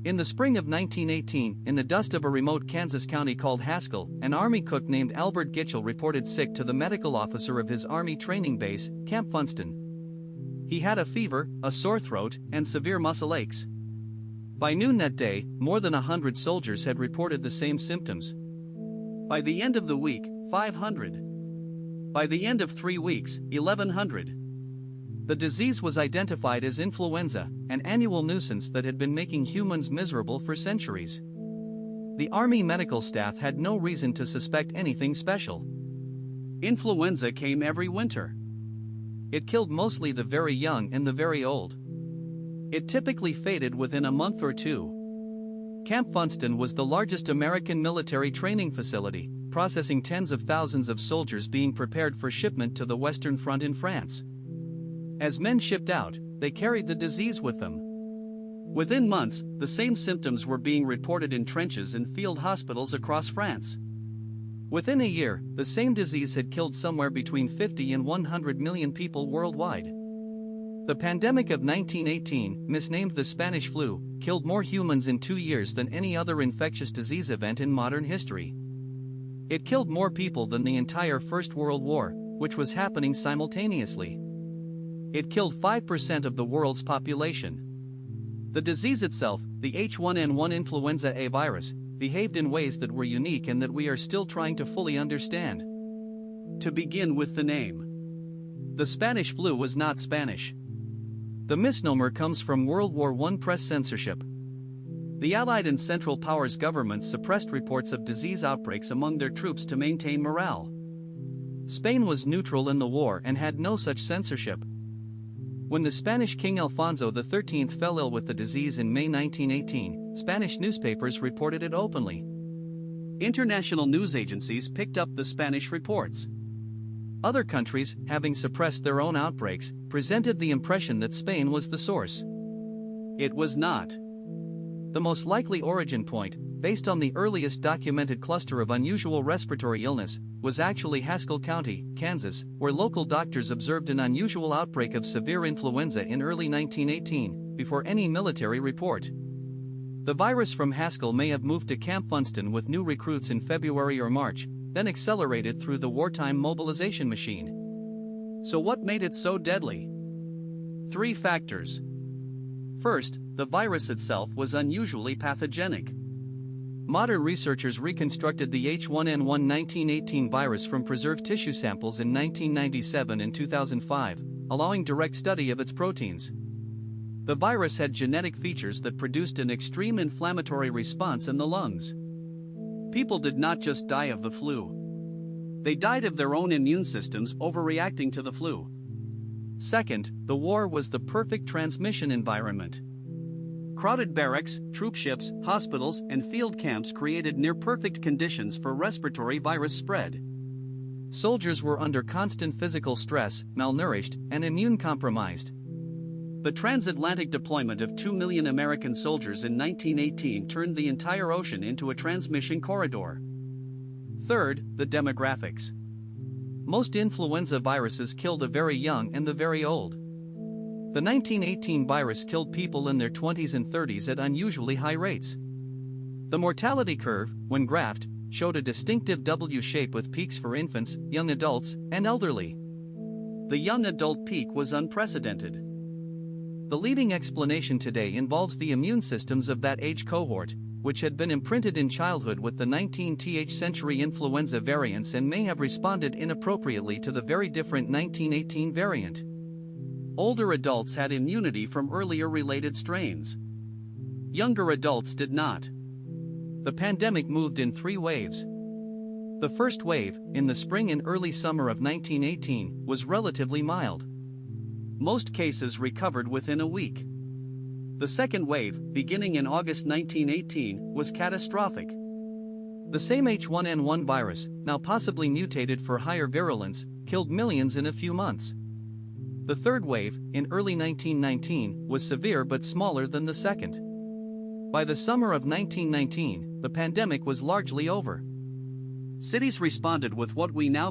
In the spring of 1918, in the dust of a remote Kansas county called Haskell, an Army cook named Albert Gitchell reported sick to the medical officer of his Army training base, Camp Funston. He had a fever, a sore throat, and severe muscle aches. By noon that day, more than 100 soldiers had reported the same symptoms. By the end of the week, 500. By the end of 3 weeks, 1,100. The disease was identified as influenza, an annual nuisance that had been making humans miserable for centuries. The Army medical staff had no reason to suspect anything special. Influenza came every winter. It killed mostly the very young and the very old. It typically faded within a month or two. Camp Funston was the largest American military training facility, processing tens of thousands of soldiers being prepared for shipment to the Western Front in France. As men shipped out, they carried the disease with them. Within months, the same symptoms were being reported in trenches and field hospitals across France. Within a year, the same disease had killed somewhere between 50 and 100 million people worldwide. The pandemic of 1918, misnamed the Spanish flu, killed more humans in 2 years than any other infectious disease event in modern history. It killed more people than the entire First World War, which was happening simultaneously. It killed 5% of the world's population. The disease itself, the H1N1 influenza A virus, behaved in ways that were unique and that we are still trying to fully understand. To begin with the name. The Spanish flu was not Spanish. The misnomer comes from World War I press censorship. The Allied and Central Powers governments suppressed reports of disease outbreaks among their troops to maintain morale. Spain was neutral in the war and had no such censorship. When the Spanish King Alfonso XIII fell ill with the disease in May 1918, Spanish newspapers reported it openly. International news agencies picked up the Spanish reports. Other countries, having suppressed their own outbreaks, presented the impression that Spain was the source. It was not. The most likely origin point, based on the earliest documented cluster of unusual respiratory illness, was actually Haskell County, Kansas, where local doctors observed an unusual outbreak of severe influenza in early 1918, before any military report. The virus from Haskell may have moved to Camp Funston with new recruits in February or March, then accelerated through the wartime mobilization machine. So what made it so deadly? 3 factors. First, the virus itself was unusually pathogenic. Modern researchers reconstructed the H1N1 1918 virus from preserved tissue samples in 1997 and 2005, allowing direct study of its proteins. The virus had genetic features that produced an extreme inflammatory response in the lungs. People did not just die of the flu. They died of their own immune systems overreacting to the flu. Second, the war was the perfect transmission environment. Crowded barracks, troop ships, hospitals, and field camps created near-perfect conditions for respiratory virus spread. Soldiers were under constant physical stress, malnourished, and immune-compromised. The transatlantic deployment of 2 million American soldiers in 1918 turned the entire ocean into a transmission corridor. Third, the demographics. Most influenza viruses kill the very young and the very old. The 1918 virus killed people in their 20s and 30s at unusually high rates. The mortality curve, when graphed, showed a distinctive W shape with peaks for infants, young adults, and elderly. The young adult peak was unprecedented. The leading explanation today involves the immune systems of that age cohort, which had been imprinted in childhood with the 19th century influenza variants and may have responded inappropriately to the very different 1918 variant. Older adults had immunity from earlier related strains. Younger adults did not. The pandemic moved in 3 waves. The first wave, in the spring and early summer of 1918, was relatively mild. Most cases recovered within a week. The second wave, beginning in August 1918, was catastrophic. The same H1N1 virus, now possibly mutated for higher virulence, killed millions in a few months. The third wave, in early 1919, was severe but smaller than the second. By the summer of 1919, the pandemic was largely over. Cities responded with what we now